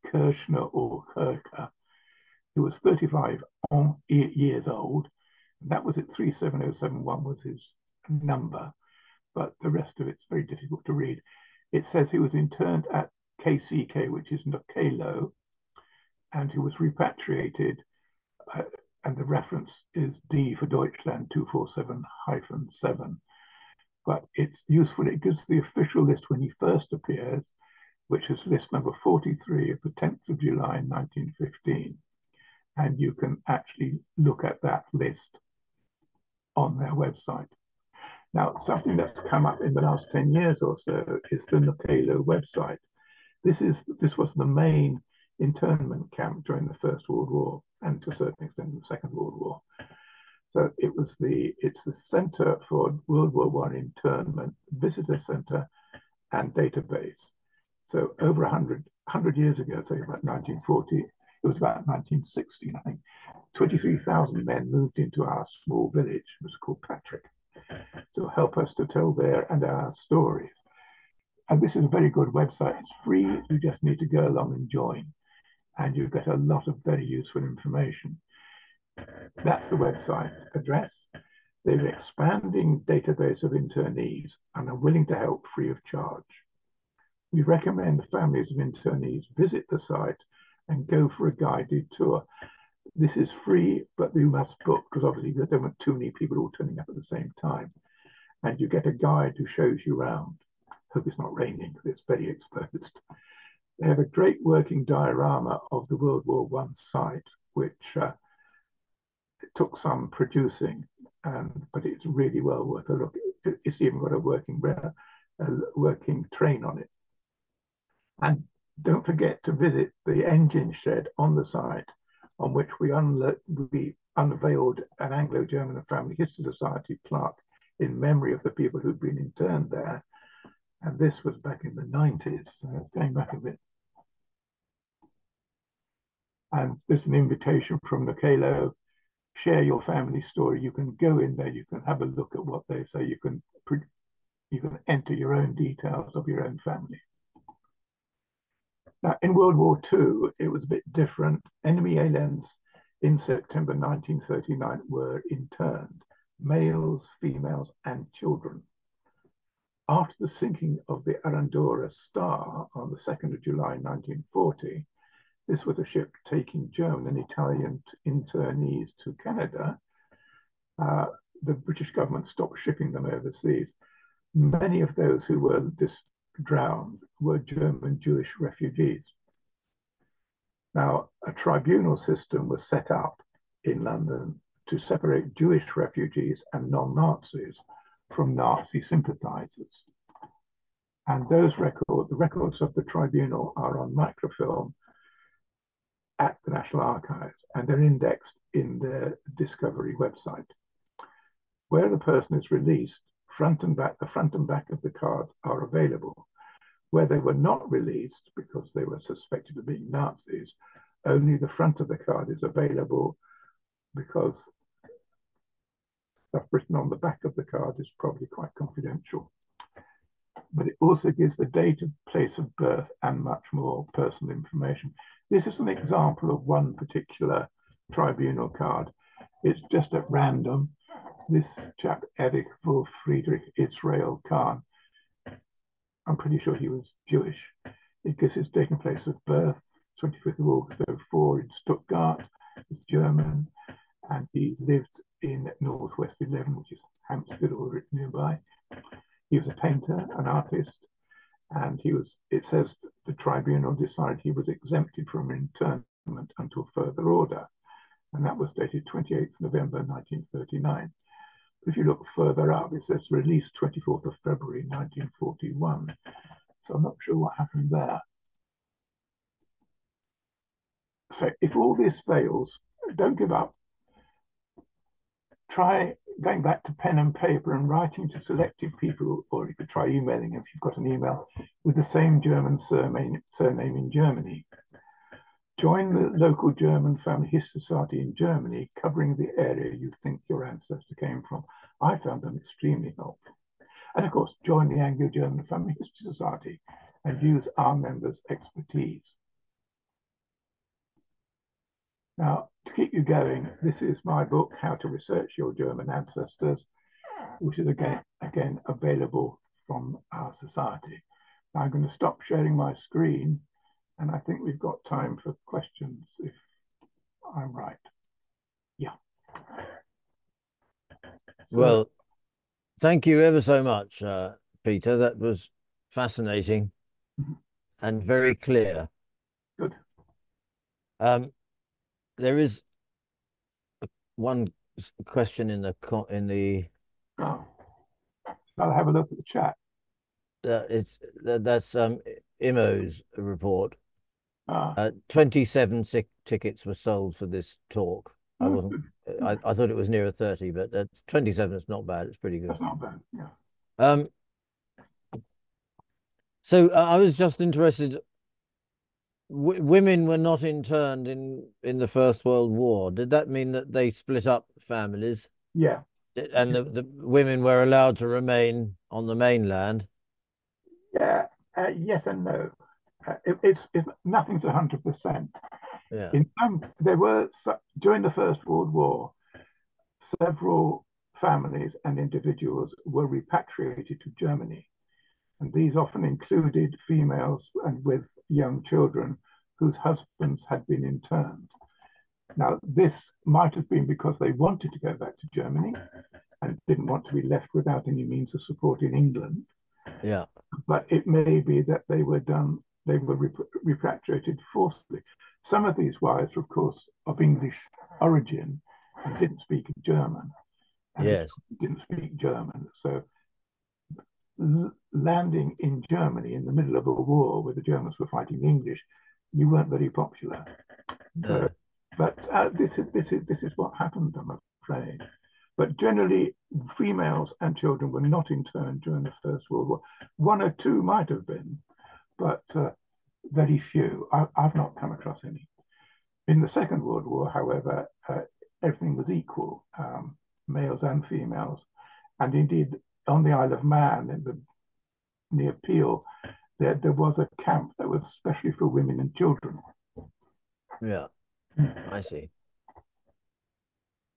[SPEAKER 2] Kirschner or Kircher, who was 35 years old. That was at 37071 was his number, but the rest of it's very difficult to read. It says he was interned at KCK, which is Nokelo, and he was repatriated, and the reference is D for Deutschland 247-7. But it's useful. It gives the official list when he first appears, which is list number 43 of the 10th of July 1915. And you can actually look at that list on their website. Now, something that's come up in the last 10 years or so is the Nokelo website. This was the main internment camp during the First World War and to a certain extent the Second World War. So it's the Center for World War I Internment, Visitor Center and Database. So over 100 years ago, say about 1940, it was about 1916, I think, 23,000 men moved into our small village. It was called Patrick, to help us to tell their and our stories. And this is a very good website. It's free. You just need to go along and join. And you get a lot of very useful information. That's the website address. They're an expanding database of internees and are willing to help free of charge. We recommend families of internees visit the site and go for a guided tour. This is free, but you must book because obviously you don't want too many people all turning up at the same time. And you get a guide who shows you around. Hope it's not raining because it's very exposed. They have a great working diorama of the World War I site, which it took some producing, but it's really well worth a look. It's even got a working train on it. And don't forget to visit the engine shed on the site, on which we unveiled an Anglo-German Family History Society plaque in memory of the people who'd been interned there. And this was back in the 90s, so it's going back a bit. And there's an invitation from Nicolo. Share your family story. You can go in there, you can have a look at what they say, you can enter your own details of your own family. Now, in World War II, it was a bit different. Enemy aliens in September 1939 were interned, males, females, and children. After the sinking of the Arandora Star on the 2nd of July 1940, this was a ship taking German and Italian internees to Canada. The British government stopped shipping them overseas. Many of those who were drowned were German Jewish refugees. Now, a tribunal system was set up in London to separate Jewish refugees and non-Nazis from Nazi sympathizers. And the records of the tribunal are on microfilm at the National Archives, and they're indexed in the Discovery website. Where the person is released, the front and back of the cards are available. Where they were not released because they were suspected of being Nazis, only the front of the card is available because stuff written on the back of the card is probably quite confidential. But it also gives the date and place of birth and much more personal information. This is an example of one particular tribunal card. It's just at random. This chap, Erich Wolf Friedrich Israel Kahn, I'm pretty sure he was Jewish. It gives his date and place of birth, 25th of August 04 in Stuttgart. He's German, and he lived in Northwest 11, which is Hampstead or nearby. He was a painter, an artist, and it says the tribunal decided he was exempted from internment until further order. And that was dated 28th November 1939. If you look further up, it says released 24th of February 1941. So I'm not sure what happened there. So if all this fails, don't give up. Try going back to pen and paper and writing to selected people, or you could try emailing if you've got an email with the same German surname in Germany. Join the local German Family History Society in Germany, covering the area you think your ancestor came from. I found them extremely helpful. And of course, join the Anglo-German Family History Society and use our members' expertise. Now, to keep you going, this is my book, How to Research Your German Ancestors, which is again available from our society. Now, I'm going to stop sharing my screen, and I think we've got time for questions if I'm right. Yeah.
[SPEAKER 1] Well, thank you ever so much, Peter. That was fascinating and very clear.
[SPEAKER 2] Good.
[SPEAKER 1] There is one question in the
[SPEAKER 2] Oh. I'll have a look at the chat.
[SPEAKER 1] That's Imo's report. 27 tickets were sold for this talk. I thought it was nearer 30, but 27 is not bad. It's pretty good.
[SPEAKER 2] That's not bad. Yeah.
[SPEAKER 1] So I was just interested. Women were not interned in the First World War. Did that mean that they split up families?
[SPEAKER 2] Yeah.
[SPEAKER 1] And the women were allowed to remain on the mainland?
[SPEAKER 2] Yeah. Yes and no. It's nothing's 100%.
[SPEAKER 1] Yeah.
[SPEAKER 2] There were, during the First World War, several families and individuals were repatriated to Germany. And these often included females and with young children whose husbands had been interned. Now, this might have been because they wanted to go back to Germany and didn't want to be left without any means of support in England.
[SPEAKER 1] Yeah.
[SPEAKER 2] But it may be that they were repatriated forcibly. Some of these wives were, of course, of English origin and didn't speak German. And
[SPEAKER 1] Yes.
[SPEAKER 2] didn't speak German. So landing in Germany in the middle of a war where the Germans were fighting the English, you weren't very popular. So, but this is what happened, I'm afraid. But generally, females and children were not interned during the First World War. One or two might have been, but very few. I've not come across any. In the Second World War, however, everything was equal, males and females. And indeed, on the Isle of Man, near Peel, there was a camp that was especially for women and children.
[SPEAKER 1] Yeah, I see.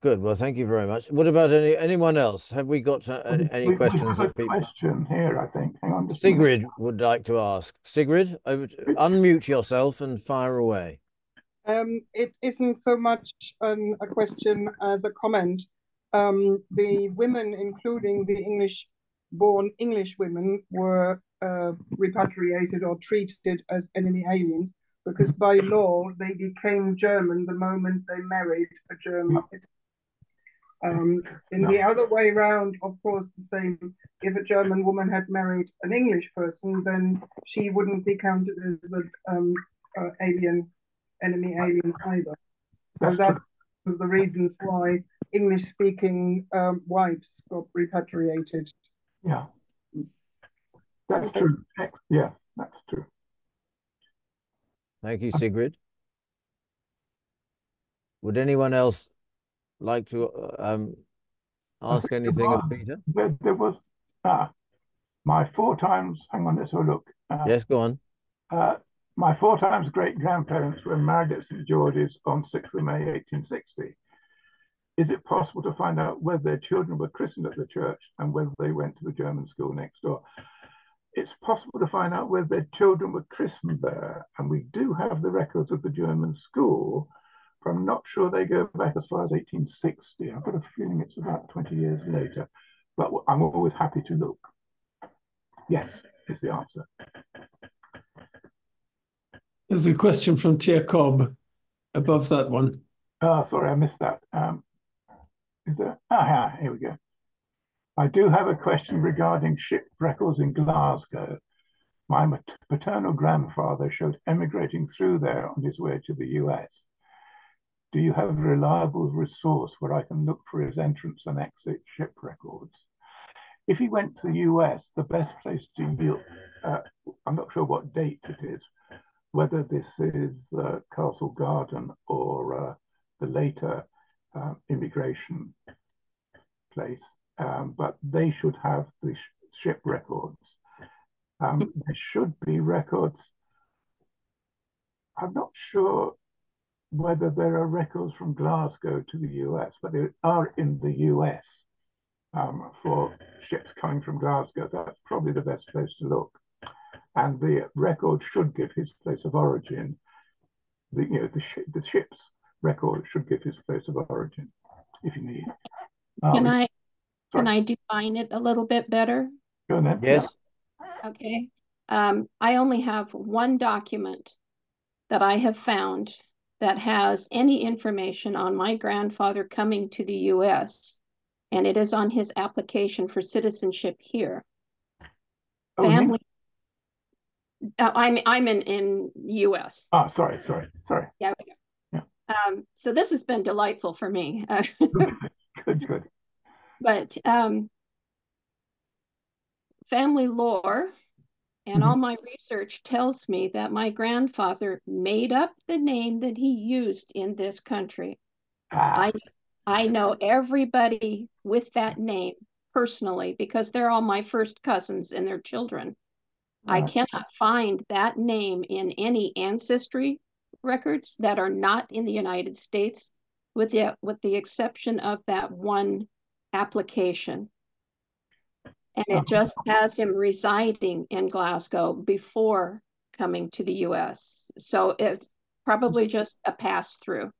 [SPEAKER 1] Good. Well, thank you very much. What about anyone else? Have we got any questions?
[SPEAKER 2] We have a question here, I think. Hang on.
[SPEAKER 1] Sigrid would like to ask. Sigrid, unmute yourself and fire away.
[SPEAKER 4] It isn't so much a question as a comment. The women, including the English-born English women, were repatriated or treated as enemy aliens because by law they became German the moment they married a German citizen. In the other way around, of course, the same. If a German woman had married an English person, then she wouldn't be counted as an enemy alien either. So that's one of the reasons why English-speaking wives got repatriated.
[SPEAKER 2] Yeah, that's true. Yeah, that's true.
[SPEAKER 1] Thank you, Sigrid. Would anyone else like to ask anything of Peter?
[SPEAKER 2] There was my 4 times. Hang on, let's have a look.
[SPEAKER 1] Yes, go on.
[SPEAKER 2] My 4 times great-grandparents were married at St. George's on 6th of May 1860. Is it possible to find out whether their children were christened at the church and whether they went to the German school next door? It's possible to find out whether their children were christened there, and we do have the records of the German school, but I'm not sure they go back as far as 1860. I've got a feeling it's about 20 years later, but I'm always happy to look. Yes, is the answer.
[SPEAKER 3] There's a question from Tia Cobb above that one.
[SPEAKER 2] Oh, sorry, I missed that. Is there? Yeah, here we go. I do have a question regarding ship records in Glasgow. My paternal grandfather showed emigrating through there on his way to the US. Do you have a reliable resource where I can look for his entrance and exit ship records? If he went to the US, the best place to look, I'm not sure what date it is, whether this is Castle Garden or the later immigration place, but they should have the ship records. There should be records. I'm not sure whether there are records from Glasgow to the US, but they are in the US for ships coming from Glasgow. That's probably the best place to look. And the record should give his place of origin. The ship's record should give his place of origin, if you need.
[SPEAKER 5] Can I define it a little bit better?
[SPEAKER 2] Go ahead.
[SPEAKER 1] Yes.
[SPEAKER 5] Okay. I only have one document that I have found that has any information on my grandfather coming to the U.S., and it is on his application for citizenship here. Family. I'm in U.S.
[SPEAKER 2] Oh, sorry.
[SPEAKER 5] Yeah. So this has been delightful for me.
[SPEAKER 2] Good.
[SPEAKER 5] But family lore and all my research tells me that my grandfather made up the name that he used in this country. I know everybody with that name personally because they're all my first cousins and their children. I cannot find that name in any Ancestry records that are not in the United States, with the exception of that one application. And it just has him residing in Glasgow before coming to the US. So it's probably just a pass-through.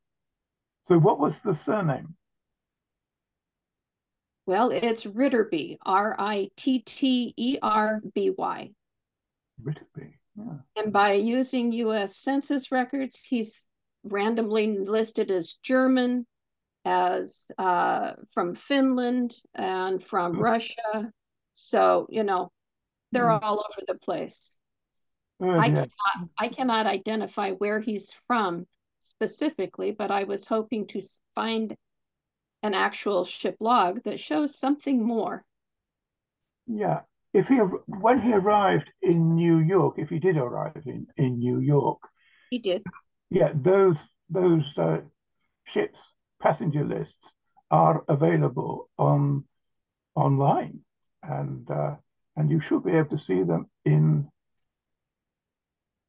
[SPEAKER 2] So what was the surname?
[SPEAKER 5] Well, it's Ritterby, Ritterby.
[SPEAKER 2] Ritterby, yeah.
[SPEAKER 5] And by using US Census records, he's randomly listed as German, as from Finland, and from Russia. So, you know, they're all over the place. I cannot identify where he's from specifically, but I was hoping to find an actual ship log that shows something more.
[SPEAKER 2] Yeah. When he arrived in New York, if he did arrive in New York,
[SPEAKER 5] He did.
[SPEAKER 2] yeah, those ships passenger lists are available online, and you should be able to see them in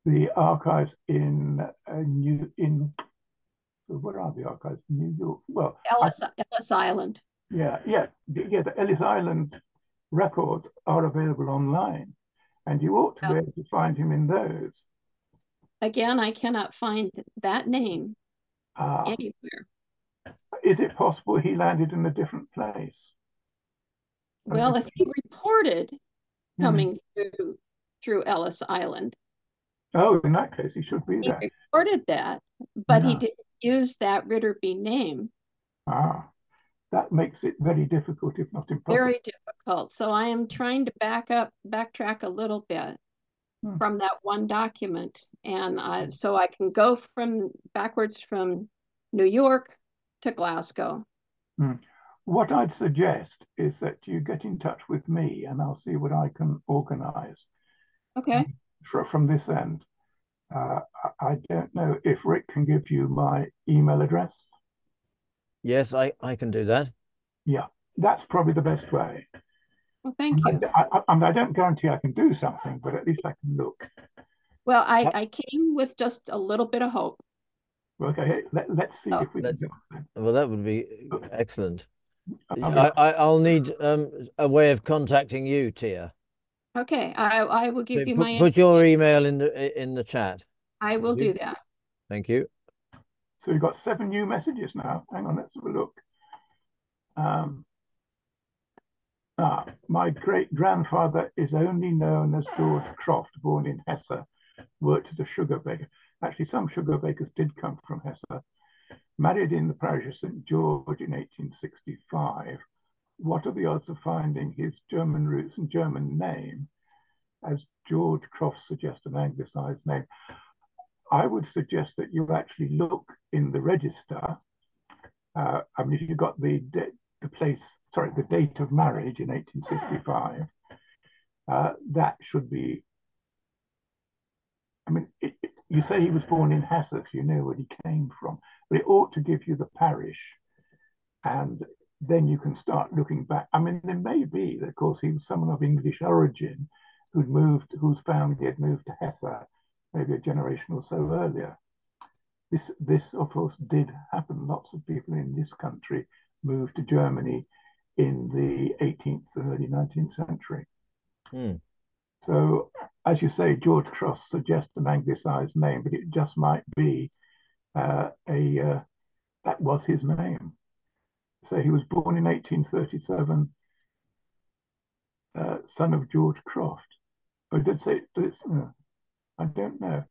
[SPEAKER 2] the archives where are the archives in New York? Well,
[SPEAKER 5] Ellis Island.
[SPEAKER 2] The Ellis Island records are available online, and you ought to be able to find him in those.
[SPEAKER 5] Again, I cannot find that name anywhere.
[SPEAKER 2] Is it possible he landed in a different place?
[SPEAKER 5] Well, if he reported coming through Ellis Island.
[SPEAKER 2] Oh, in that case, he should be there.
[SPEAKER 5] He reported that, but he didn't use that Ritterby name.
[SPEAKER 2] That makes it very difficult, if not impossible.
[SPEAKER 5] Very difficult. So I am trying to backtrack a little bit from that one document. And so I can go backwards from New York to Glasgow.
[SPEAKER 2] What I'd suggest is that you get in touch with me and I'll see what I can organize.
[SPEAKER 5] Okay.
[SPEAKER 2] From this end. I don't know if Rick can give you my email address.
[SPEAKER 1] Yes, I can do that.
[SPEAKER 2] Yeah, that's probably the best way.
[SPEAKER 5] Well, thank you.
[SPEAKER 2] I don't guarantee I can do something, but at least I can look.
[SPEAKER 5] Well, I came with just a little bit of hope.
[SPEAKER 2] Okay, let's see if we can do it.
[SPEAKER 1] Well, that would be excellent. I'll need a way of contacting you, Tia.
[SPEAKER 5] Okay, I will give you my
[SPEAKER 1] put your email in the chat.
[SPEAKER 5] I will do that.
[SPEAKER 1] Thank you.
[SPEAKER 2] So we've got 7 new messages now. Hang on, let's have a look. My great-grandfather is only known as George Croft, born in Hesse, worked as a sugar baker. Actually, some sugar bakers did come from Hesse. Married in the parish of St. George in 1865. What are the odds of finding his German roots and German name, as George Croft suggests an anglicised name? I would suggest that you actually look in the register. I mean, if you got the date of marriage in 1865, that should be. I mean, you say he was born in Hesse, so you know where he came from, but it ought to give you the parish, and then you can start looking back. I mean, there may be that, of course, he was someone of English origin whose family had moved to Hesse maybe a generation or so earlier. This of course did happen. Lots of people in this country moved to Germany in the 18th and early 19th century. So, as you say, George Croft suggests an anglicised name, but it just might be that was his name. So he was born in 1837, son of George Croft. I did say, I don't know.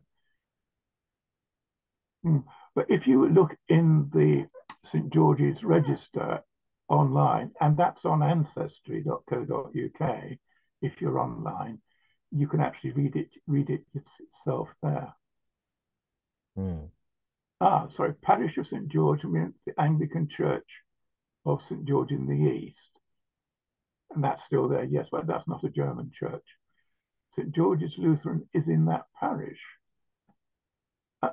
[SPEAKER 2] But if you look in the St. George's Register online, and that's on ancestry.co.uk, if you're online, you can actually read it itself there. Sorry, Parish of St. George, I mean the Anglican Church of St. George in the East. And that's still there, yes, but that's not a German church. St. George's Lutheran is in that parish.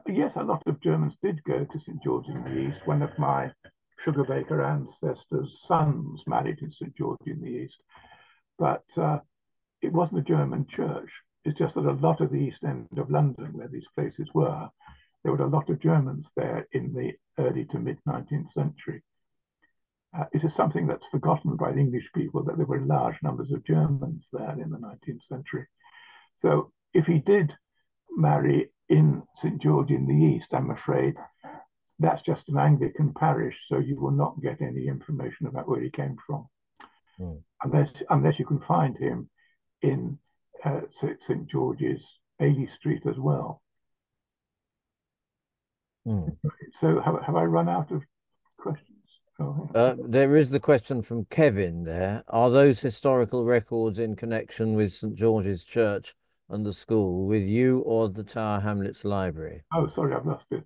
[SPEAKER 2] Yes, a lot of Germans did go to St. George in the East. One of my sugar baker ancestors' sons married in St. George in the East. But it wasn't a German church. It's just that a lot of the East End of London, where these places were there were a lot of Germans there in the early to mid 19th century. It is something that's forgotten by the English people, that there were large numbers of Germans there in the 19th century. So if he did marry in St. George in the East, I'm afraid that's just an Anglican parish, so you will not get any information about where he came from, unless you can find him in St. George's, Ailey Street as well. So have I run out of questions? Oh,
[SPEAKER 1] there is the question from Kevin there. Are those historical records in connection with St. George's Church and the school with you or the Tower Hamlets Library?
[SPEAKER 2] Oh, sorry, I've lost it.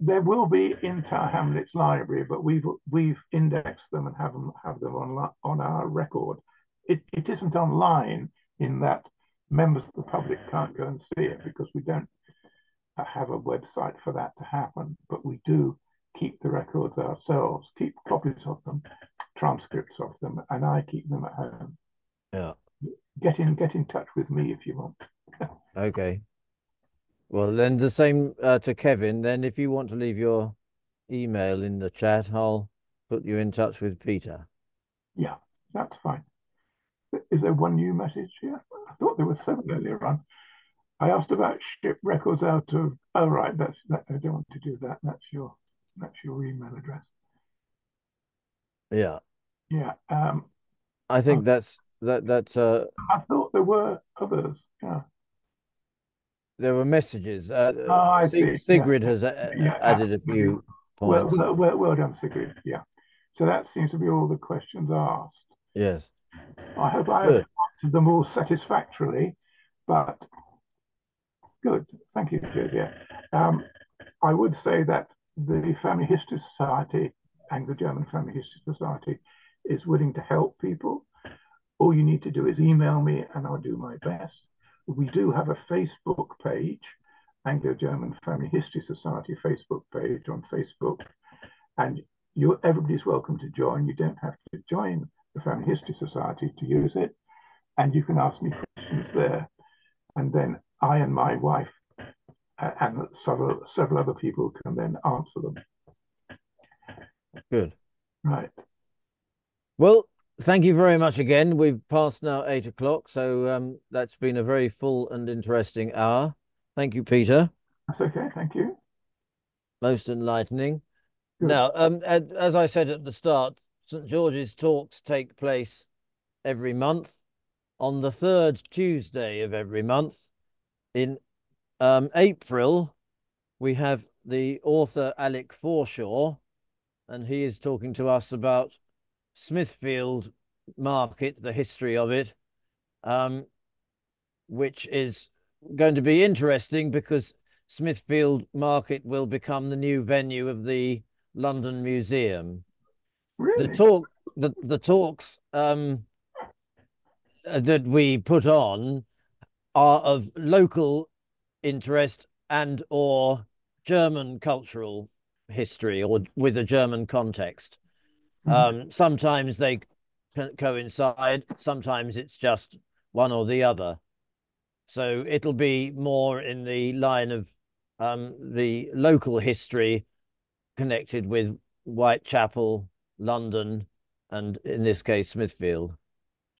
[SPEAKER 2] There will be in Tower Hamlets Library, but we've indexed them and have them on our record. It isn't online in that members of the public can't go and see it because we don't have a website for that to happen. But we do keep the records ourselves, keep copies of them, transcripts of them, and I keep them at home.
[SPEAKER 1] Yeah.
[SPEAKER 2] Get in touch with me if you want.
[SPEAKER 1] Okay. Well, then the same to Kevin. Then if you want to leave your email in the chat, I'll put you in touch with Peter.
[SPEAKER 2] Yeah, that's fine. Is there one new message here? I thought there was 7 earlier on. I asked about ship records out of. Oh, right. I don't want to do that. That's your email address.
[SPEAKER 1] Yeah.
[SPEAKER 2] Yeah.
[SPEAKER 1] I think that's.
[SPEAKER 2] I thought there were others. Yeah.
[SPEAKER 1] There were messages.
[SPEAKER 2] I see.
[SPEAKER 1] Sigrid has added a few points.
[SPEAKER 2] Well done, Sigrid. Yeah. So that seems to be all the questions asked.
[SPEAKER 1] Yes.
[SPEAKER 2] I hope I have answered them all satisfactorily, but good. Thank you, Josie. I would say that the Family History Society, Anglo-German Family History Society, is willing to help people. All you need to do is email me and I'll do my best. We do have a Facebook page, Anglo-German Family History Society Facebook page on Facebook, and everybody's welcome to join. You don't have to join the Family History Society to use it, and you can ask me questions there, and then I and my wife and several other people can then answer them.
[SPEAKER 1] Good.
[SPEAKER 2] Right.
[SPEAKER 1] Well, thank you very much again. We've passed now 8 o'clock, so that's been a very full and interesting hour. Thank you, Peter.
[SPEAKER 2] That's okay. Thank you.
[SPEAKER 1] Most enlightening.
[SPEAKER 2] Good.
[SPEAKER 1] Now, as I said at the start, St. George's talks take place every month on the 3rd Tuesday of every month. In April, we have the author Alec Forshaw, and he is talking to us about Smithfield Market, the history of it, which is going to be interesting because Smithfield Market will become the new venue of the London Museum.
[SPEAKER 2] Really?
[SPEAKER 1] The talks that we put on are of local interest and or German cultural history or with a German context. Sometimes they coincide, sometimes it's just one or the other. So it'll be more in the line of the local history connected with Whitechapel, London, and in this case, Smithfield.